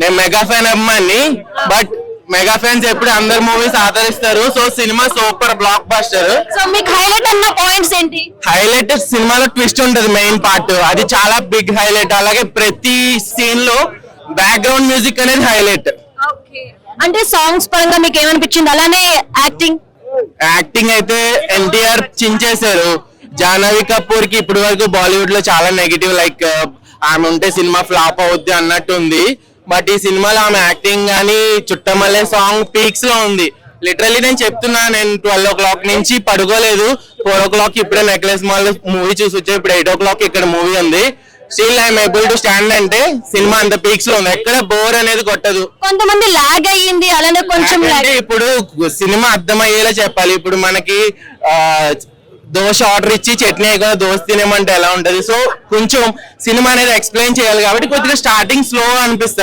నేను mega fan అమ్మాయిని, but mega fans ఎప్పుడు అందరు మూవీస్ ఆదరిస్తారు. So cinema super blockbuster. So మీకు హైలైట్ అన్న పాయింట్స్ ఏంటి? హైలైట్ సినిమాలో ట్విస్ట్ ఉంటది, మెయిన్ పార్ట్ అది చాలా బిగ్ హైలైట్. అలాగే ప్రతి సీన్ లో బ్యాక్గ్రౌండ్ మ్యూజిక్ అనేది హైలైట్. అంటే సాంగ్స్ పరంగా మీకు ఏమనిపించింది? అలానే యాక్టింగ్ అయితే ఎన్టీఆర్ చించేశారు. జాహ్నవి కపూర్ కి ఇప్పటి వరకు బాలీవుడ్ లో చాలా నెగిటివ్, లైక్ ఆమె ఉంటే సినిమా ఫ్లాప్ అవుద్ది అన్నట్టు ఉంది. బట్ ఈ సినిమాలో ఆమె యాక్టింగ్ గానీ, చుట్టమల్లే సాంగ్ పీక్స్ లో ఉంది. లిటరల్లీ నేను చెప్తున్నా, నేను 12 o'clock నుంచి పడుకోలేదు. 4 o'clock ఇప్పుడే నెక్లెస్ మాల్ మూవీ చూసి వచ్చా. ఇప్పుడు 8 o'clock ఇక్కడ మూవీ ఉంది. Still I'm able to stand. అంటే సినిమా అంత పీక్స్ లో ఉంది, ఎక్కడ బోర్ అనేది కొట్టదు. కొంతమంది లాగ్ అయ్యింది, అలానే కొంచెం అంటే ఇప్పుడు సినిమా అర్థమయ్యేలా చెప్పాలి. ఇప్పుడు మనకి దోశ ఆర్డర్ ఇచ్చి చట్నీ కూడా దోశ తినేమంటే ఎలా ఉంటది. సో కొంచెం సినిమా అనేది ఎక్స్ప్లెయిన్ చేయాలి కాబట్టి కొద్దిగా స్టార్టింగ్ స్లో అనిపిస్తుంది.